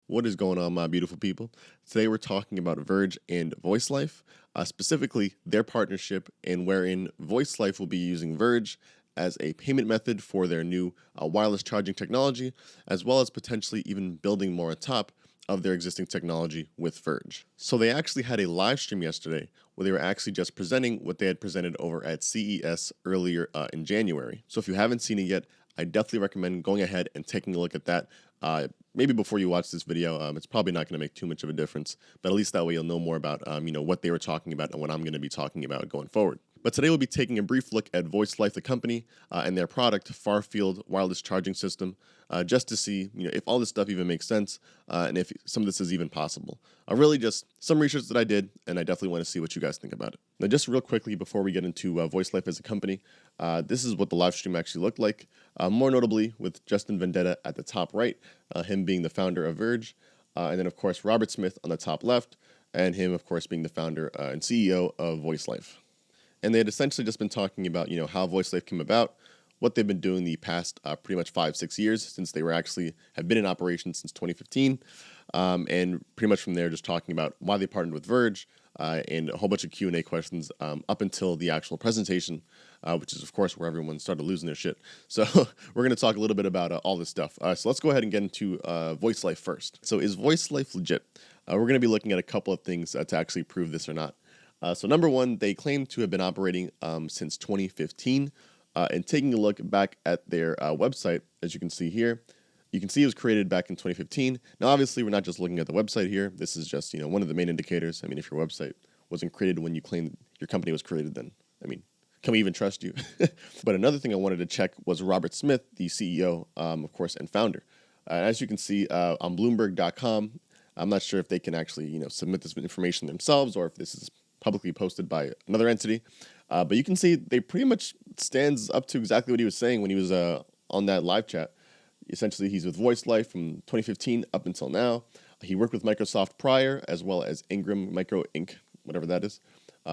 What is going on, my beautiful people? Today we're talking about Verge and VoiceLife, specifically their partnership, and wherein VoiceLife will be using Verge as a payment method for their new wireless charging technology, as well as potentially even building more on top of their existing technology with Verge. So they actually had a live stream yesterday where they were actually just presenting what they had presented over at CES earlier in January. So if you haven't seen it yet, I definitely recommend going ahead and taking a look at that. Maybe before you watch this video. It's probably not going to make too much of a difference, but at least that way you'll know more about what they were talking about and what I'm going to be talking about going forward. But today we'll be taking a brief look at VoiceLife, the company, and their product, Far-Field Wireless Charging System, just to see if all this stuff even makes sense and if some of this is even possible. Really just some research that I did, and I definitely want to see what you guys think about it. Now, just real quickly before we get into VoiceLife as a company, this is what the live stream actually looked like, more notably with Justin Vendetta at the top right, him being the founder of Verge, and then, of course, Robert Smith on the top left, and him, of course, being the founder and CEO of VoiceLife. And they had essentially just been talking about, how VoiceLife came about, what they've been doing the past pretty much 5-6 years since they have been in operation since 2015, and pretty much from there just talking about why they partnered with Verge and a whole bunch of Q&A questions up until the actual presentation, which is, of course, where everyone started losing their shit. So we're going to talk a little bit about all this stuff. So let's go ahead and get into VoiceLife first. So is VoiceLife legit? We're going to be looking at a couple of things to actually prove this or not. So number one, they claim to have been operating since 2015. And taking a look back at their website, as you can see here, you can see it was created back in 2015. Now, obviously, we're not just looking at the website here. This is just, one of the main indicators. I mean, if your website wasn't created when you claim your company was created, then, can we even trust you? But another thing I wanted to check was Robert Smith, the CEO, of course, and founder. As you can see on Bloomberg.com, I'm not sure if they can actually, submit this information themselves or if this is publicly posted by another entity. But you can see they pretty much stands up to exactly what he was saying when he was on that live chat. Essentially, he's with VoiceLife from 2015 up until now. He worked with Microsoft prior, as well as Ingram Micro Inc., whatever that is.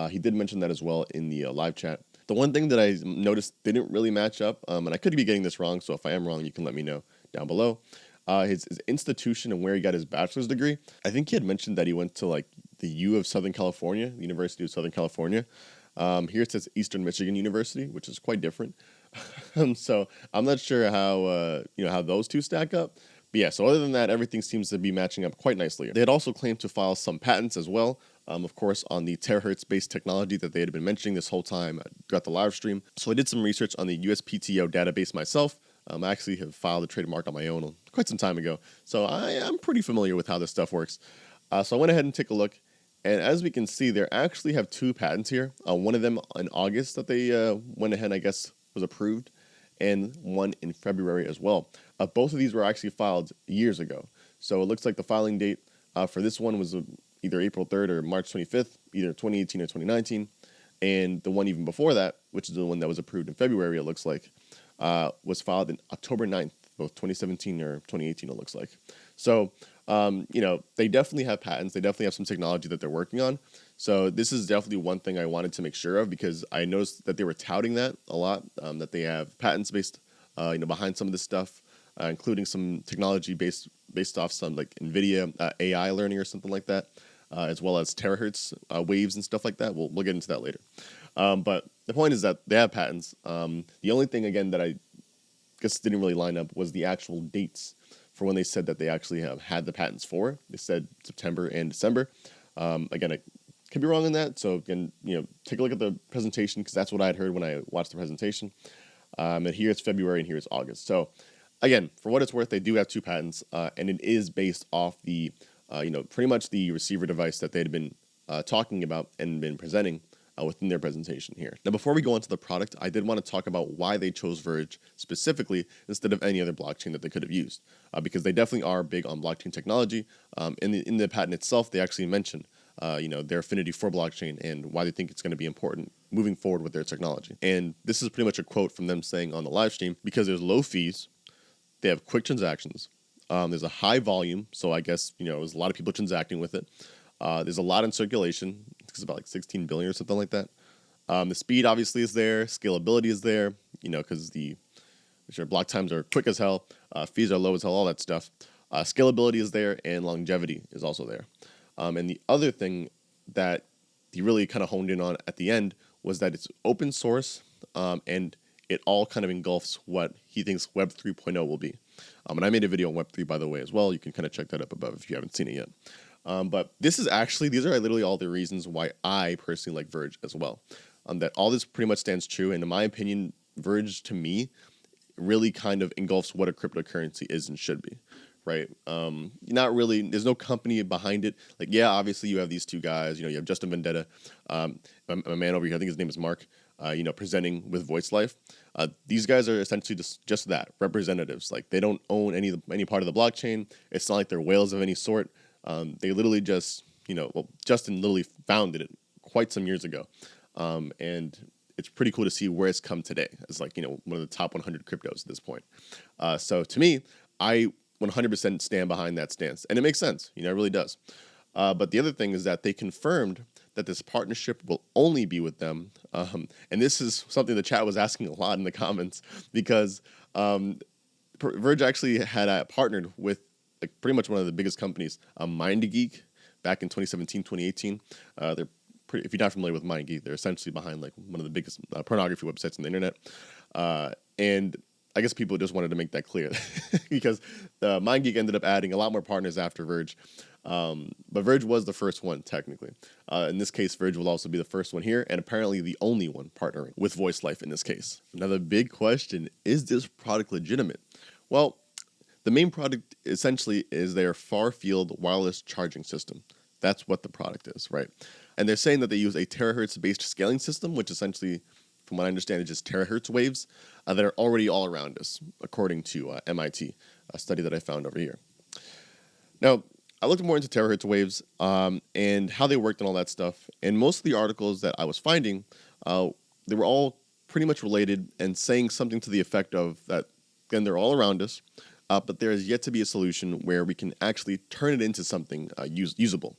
He did mention that as well in the live chat. The one thing that I noticed didn't really match up, and I could be getting this wrong, so if I am wrong, you can let me know down below. His institution and where he got his bachelor's degree. I think he had mentioned that he went to the U of Southern California, the University of Southern California. Here it says Eastern Michigan University, which is quite different. So I'm not sure how how those two stack up. But yeah, so other than that, everything seems to be matching up quite nicely. They had also claimed to file some patents as well, of course, on the Terahertz-based technology that they had been mentioning this whole time throughout the live stream. So I did some research on the USPTO database myself. I actually have filed a trademark on my own quite some time ago. So I'm pretty familiar with how this stuff works. So I went ahead and took a look. And as we can see, they actually have 2 patents here. One of them in August that they went ahead, I guess, was approved, and one in February as well. Both of these were actually filed years ago. So it looks like the filing date for this one was either April 3rd or March 25th, either 2018 or 2019. And the one even before that, which is the one that was approved in February, it looks like, was filed in October 9th, both 2017 or 2018, it looks like. So, they definitely have patents. They definitely have some technology that they're working on. So this is definitely one thing I wanted to make sure of, because I noticed that they were touting that a lot, that they have patents based, behind some of this stuff, including some technology based off some NVIDIA AI learning or something like that, as well as terahertz waves and stuff like that. We'll get into that later. But the point is that they have patents. The only thing, again, that I guess didn't really line up was the actual dates for when they said that they actually have had the patents for. They said September and December. Again, I could be wrong on that. So again, take a look at the presentation, because that's what I had heard when I watched the presentation. And here it's February and here it's August. So again, for what it's worth, they do have 2 patents, and it is based off the, pretty much the receiver device that they had been talking about and been presenting within their presentation here. Now, before we go into the product, I did want to talk about why they chose Verge specifically instead of any other blockchain that they could have used, because they definitely are big on blockchain technology. In the patent itself, they actually mentioned, their affinity for blockchain and why they think it's going to be important moving forward with their technology. And this is pretty much a quote from them saying on the live stream: because there's low fees, they have quick transactions, there's a high volume, so I guess, there's a lot of people transacting with it. There's a lot in circulation. It's about 16 billion or something like that. The speed obviously is there. Scalability is there, because block times are quick as hell. Fees are low as hell, all that stuff. Scalability is there, and longevity is also there. And the other thing that he really kind of honed in on at the end was that it's open source, and it all kind of engulfs what he thinks Web 3.0 will be. And I made a video on Web 3, by the way, as well. You can kind of check that up above if you haven't seen it yet. But these are literally all the reasons why I personally like Verge as well. That all this pretty much stands true. And in my opinion, Verge, to me, really kind of engulfs what a cryptocurrency is and should be, right? Not really, there's no company behind it. Like, yeah, obviously you have these two guys, you have Justin Vendetta, a man over here, I think his name is Mark, presenting with Voice Life. These guys are essentially just that, representatives. Like, they don't own any part of the blockchain. It's not like they're whales of any sort. They literally just, Justin literally founded it quite some years ago. And it's pretty cool to see where it's come today as one of the top 100 cryptos at this point. So to me, I 100% stand behind that stance. And it makes sense, it really does. But the other thing is that they confirmed that this partnership will only be with them. And this is something the chat was asking a lot in the comments, because Verge actually had partnered with pretty much one of the biggest companies, MindGeek, back in 2017, 2018. If you're not familiar with MindGeek, they're essentially behind one of the biggest pornography websites on the internet. And I guess people just wanted to make that clear because MindGeek ended up adding a lot more partners after Verge. But Verge was the first one, technically. In this case, Verge will also be the first one here, and apparently the only one partnering with Voice Life in this case. Now, the big question, is this product legitimate? Well, the main product essentially is their far-field wireless charging system. That's what the product is, right? And they're saying that they use a Terahertz-based scaling system, which essentially, from what I understand, is just Terahertz waves that are already all around us, according to MIT, a study that I found over here. Now, I looked more into Terahertz waves and how they worked and all that stuff. And most of the articles that I was finding, they were all pretty much related and saying something to the effect of that, again, they're all around us, but there is yet to be a solution where we can actually turn it into something usable,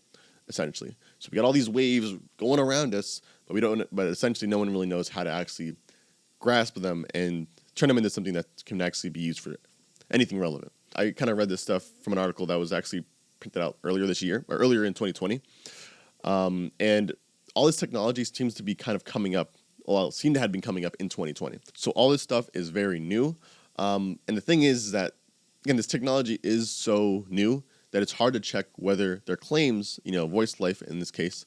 essentially. So we got all these waves going around us, but essentially no one really knows how to actually grasp them and turn them into something that can actually be used for anything relevant. I kind of read this stuff from an article that was actually printed out earlier this year, or earlier in 2020. And all this technology seems to be kind of coming up, seemed to have been coming up in 2020. So all this stuff is very new. And the thing is that, again, this technology is so new that it's hard to check whether their claims, Voice Life in this case,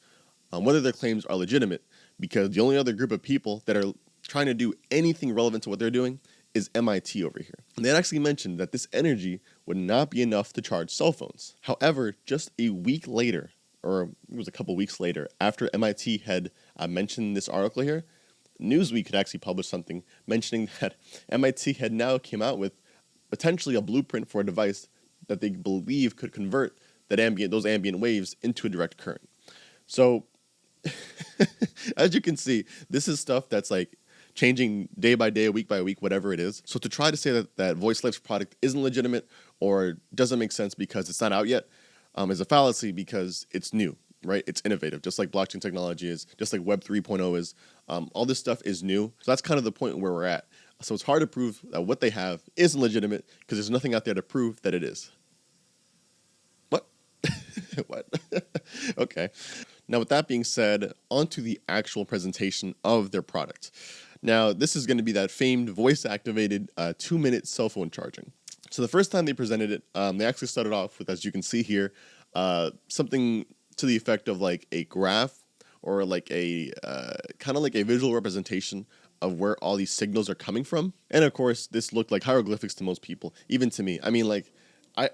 whether their claims are legitimate, because the only other group of people that are trying to do anything relevant to what they're doing is MIT over here. And they actually mentioned that this energy would not be enough to charge cell phones. However, just a week later, or it was a couple weeks later, after MIT had mentioned this article here, Newsweek had actually published something mentioning that MIT had now came out with potentially a blueprint for a device that they believe could convert those ambient waves into a direct current. So, as you can see, this is stuff that's changing day by day, week by week, whatever it is. So to try to say that Voice Life's product isn't legitimate or doesn't make sense because it's not out yet is a fallacy, because it's new, right? It's innovative, just like blockchain technology is, just like Web 3.0 is. All this stuff is new. So that's kind of the point where we're at. So it's hard to prove that what they have isn't legitimate because there's nothing out there to prove that it is. What? What? Okay. Now, with that being said, on to the actual presentation of their product. Now, this is going to be that famed voice-activated 2-minute cell phone charging. So the first time they presented it, they actually started off with, as you can see here, something to the effect of a graph or a kind of a visual representation of where all these signals are coming from. And of course, this looked like hieroglyphics to most people, even to me. I mean,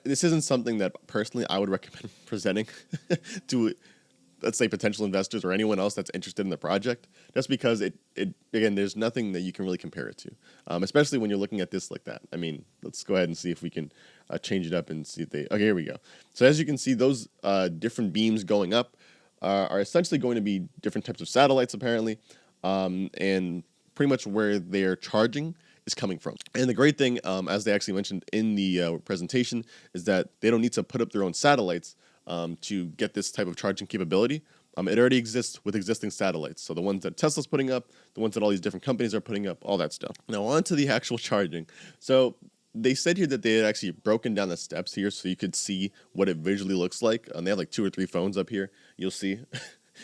this isn't something that personally I would recommend presenting to, let's say, potential investors or anyone else that's interested in the project, just because again, there's nothing that you can really compare it to, especially when you're looking at this like that. I mean, let's go ahead and see if we can change it up and see if okay, here we go. So as you can see, those different beams going up are essentially going to be different types of satellites, apparently, and pretty much where their charging is coming from. And the great thing, as they actually mentioned in the presentation, is that they don't need to put up their own satellites to get this type of charging capability. It already exists with existing satellites. So the ones that Tesla's putting up, the ones that all these different companies are putting up, all that stuff. Now on to the actual charging. So they said here that they had actually broken down the steps here so you could see what it visually looks like. They have like 2 or 3 phones up here. You'll see.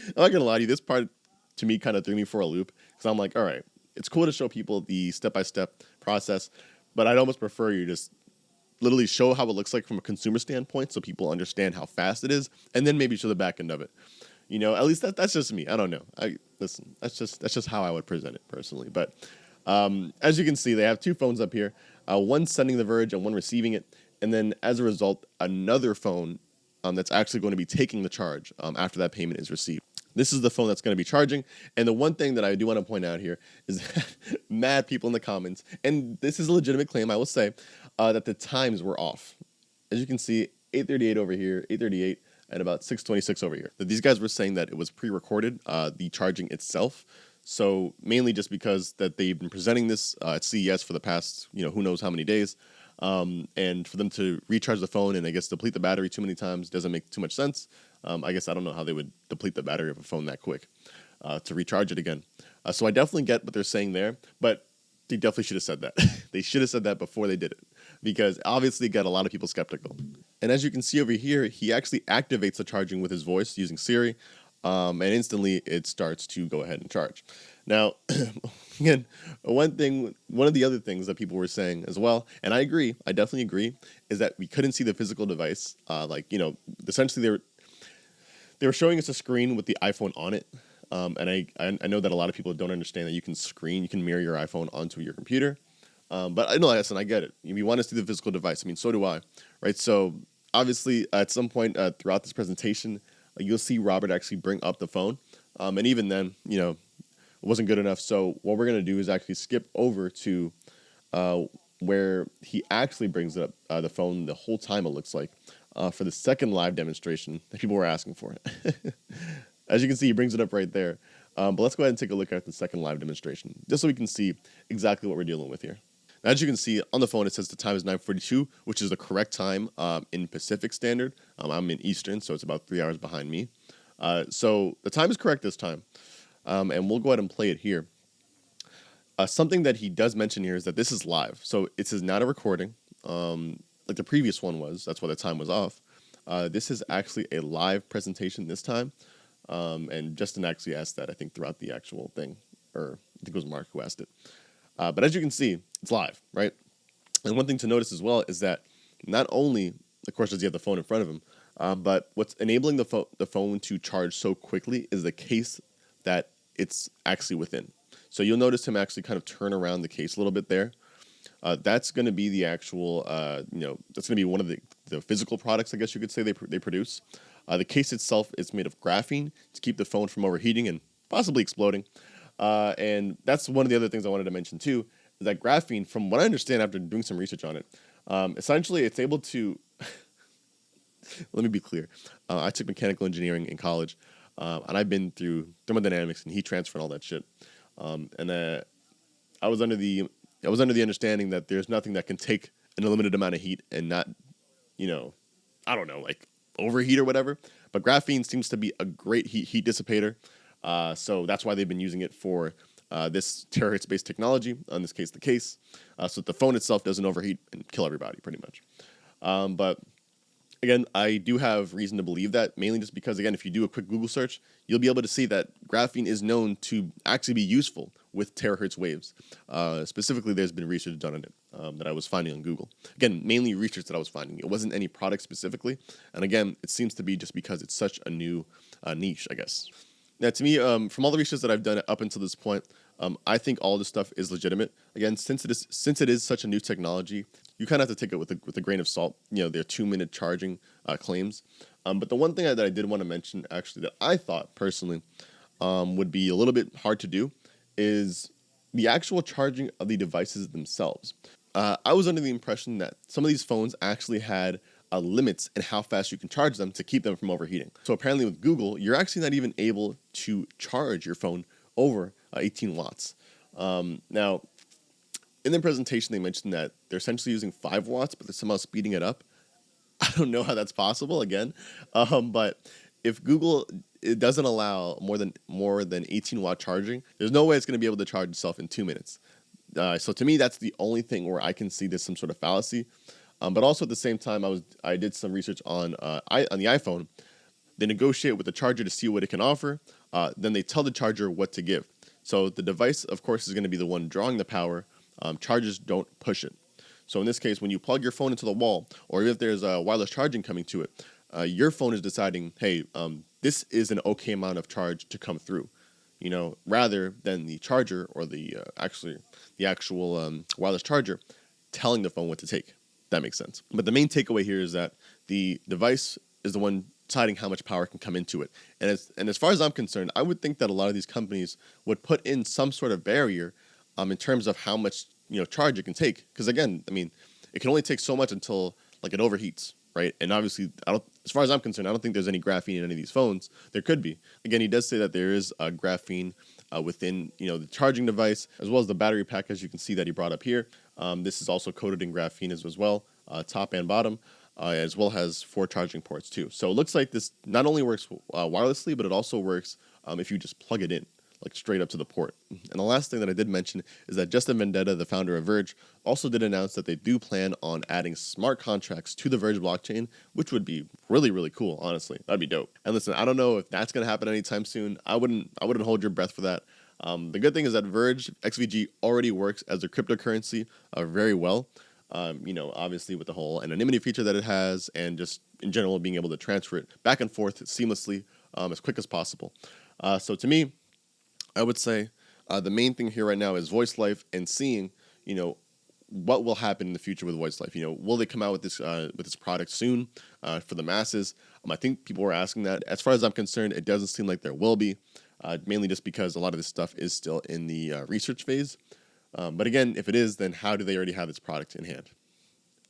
I'm not gonna lie to you. This part to me kind of threw me for a loop because I'm like, all right, it's cool to show people the step-by-step process, but I'd almost prefer you just literally show how it looks like from a consumer standpoint so people understand how fast it is, and then maybe show the back end of it. At least that's just me. I don't know. Listen, that's just how I would present it personally. But as you can see, they have 2 phones up here, one sending the Verge and one receiving it, and then as a result, another phone that's actually going to be taking the charge after that payment is received. This is the phone that's going to be charging. And the one thing that I do want to point out here is that mad people in the comments, and this is a legitimate claim, I will say, that the times were off. As you can see, 8:38 over here, 8:38, and about 6:26 over here. That these guys were saying that it was pre-recorded, the charging itself. So mainly just because that they've been presenting this at CES for the past, who knows how many days. And for them to recharge the phone and I guess deplete the battery too many times doesn't make too much sense. I guess I don't know how they would deplete the battery of a phone that quick to recharge it again. So I definitely get what they're saying there, but they definitely should have said that. They should have said that before they did it because obviously it got a lot of people skeptical. And as you can see over here, he actually activates the charging with his voice using Siri, and instantly it starts to go ahead and charge. Now, again, one of the other things that people were saying as well, and I definitely agree, is that we couldn't see the physical device. Essentially they were showing us a screen with the iPhone on it. And I know that a lot of people don't understand that you can mirror your iPhone onto your computer. But I know, listen, I get it. You want to see the physical device. I mean, so do I, right? So obviously at some point throughout this presentation, you'll see Robert actually bring up the phone. And even then, it wasn't good enough. So what we're going to do is actually skip over to where he actually brings up the phone the whole time, it looks like, for the second live demonstration that people were asking for. As you can see, he brings it up right there. But let's go ahead and take a look at the second live demonstration, just so we can see exactly what we're dealing with here. Now, as you can see on the phone, it says the time is 9:42, which is the correct time in Pacific Standard. I'm in Eastern, so it's about 3 hours behind me. So the time is correct this time. And we'll go ahead and play it here. Something that he does mention here is that this is live. So it is not a recording like the previous one was. That's why the time was off. This is actually a live presentation this time. And Justin actually asked that, I think, throughout the actual thing. Or I think it was Mark who asked it. But as you can see, it's live, right? And one thing to notice as well is that not only, of course, does he have the phone in front of him, but what's enabling the phone to charge so quickly is the case that it's actually within. So you'll notice him actually kind of turn around the case a little bit there. That's going to be the actual, that's going to be one of the physical products, I guess you could say, they produce. The case itself is made of graphene to keep the phone from overheating and possibly exploding. And that's one of the other things I wanted to mention too, is that graphene, from what I understand after doing some research on it, essentially it's able to, let me be clear. I took mechanical engineering in college. And I've been through thermodynamics and heat transfer and all that shit. I was under the understanding that there's nothing that can take an unlimited amount of heat and not, I don't know, like overheat or whatever. But graphene seems to be a great heat dissipator. So that's why they've been using it for this terahertz based technology, in this case, the case, so that the phone itself doesn't overheat and kill everybody pretty much. But again, I do have reason to believe that, mainly just because, again, if you do a quick Google search, you'll be able to see that graphene is known to actually be useful with terahertz waves. Specifically, there's been research done on it that I was finding on Google. Again, mainly research that I was finding. It wasn't any product specifically. And again, it seems to be just because it's such a new niche, I guess. Now, to me, from all the research that I've done up until this point, I think all this stuff is legitimate. Again, since it is such a new technology, you kind of have to take it with a grain of salt. Their 2-minute charging claims. But the one thing that I did want to mention, actually, that I thought personally would be a little bit hard to do is the actual charging of the devices themselves. I was under the impression that some of these phones actually had limits in how fast you can charge them to keep them from overheating. So apparently with Google, you're actually not even able to charge your phone over 18 watts. Now, in the presentation, they mentioned that they're essentially using 5 watts, but they're somehow speeding it up. I don't know how that's possible, again. But if Google it doesn't allow more than 18 watt charging, there's no way it's going to be able to charge itself in 2 minutes. So to me, that's the only thing where I can see this some sort of fallacy. But also at the same time, I did some research on on the iPhone. They negotiate with the charger to see what it can offer. Then they tell the charger what to give. So the device, of course, is going to be the one drawing the power. Chargers don't push it. So in this case, when you plug your phone into the wall, or if there's wireless charging coming to it, your phone is deciding, hey, this is an okay amount of charge to come through, rather than the charger or the actual wireless charger telling the phone what to take. That makes sense. But the main takeaway here is that the device is the one deciding how much power can come into it. And as far as I'm concerned, I would think that a lot of these companies would put in some sort of barrier in terms of how much charge it can take. Because again, I mean, it can only take so much until like it overheats, right? And obviously, as far as I'm concerned, I don't think there's any graphene in any of these phones. There could be. Again, he does say that there is graphene within the charging device, as well as the battery pack, as you can see that he brought up here. This is also coated in graphene as well, top and bottom, as well as 4 charging ports too. So it looks like this not only works wirelessly, but it also works if you just plug it in, like straight up to the port. And the last thing that I did mention is that Justin Vendetta, the founder of Verge, also did announce that they do plan on adding smart contracts to the Verge blockchain, which would be really, really cool, honestly. That'd be dope. And listen, I don't know if that's going to happen anytime soon. I wouldn't hold your breath for that. The good thing is that Verge XVG already works as a cryptocurrency very well. Obviously with the whole anonymity feature that it has, and just in general being able to transfer it back and forth seamlessly as quick as possible. So to me, I would say the main thing here right now is voice life and seeing, what will happen in the future with voice life. Will they come out with this product soon for the masses? I think people were asking that. As far as I'm concerned, it doesn't seem like there will be, mainly just because a lot of this stuff is still in the research phase. But again, if it is, then how do they already have this product in hand?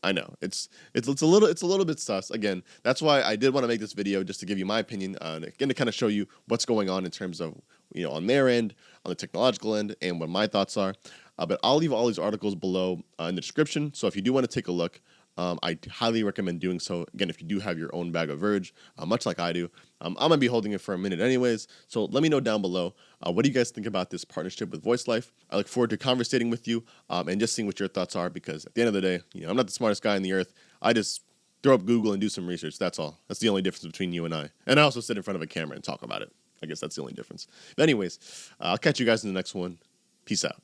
I know it's a little bit sus. Again, that's why I did want to make this video, just to give you my opinion, again to kind of show you what's going on in terms of on their end, on the technological end, and what my thoughts are. But I'll leave all these articles below in the description. So if you do want to take a look, I highly recommend doing so. Again, if you do have your own bag of Verge, much like I do, I'm going to be holding it for a minute anyways. So let me know down below. What do you guys think about this partnership with Voice Life? I look forward to conversating with you and just seeing what your thoughts are, because at the end of the day, I'm not the smartest guy on the earth. I just throw up Google and do some research. That's all. That's the only difference between you and I. And I also sit in front of a camera and talk about it. I guess that's the only difference. But anyways, I'll catch you guys in the next one. Peace out.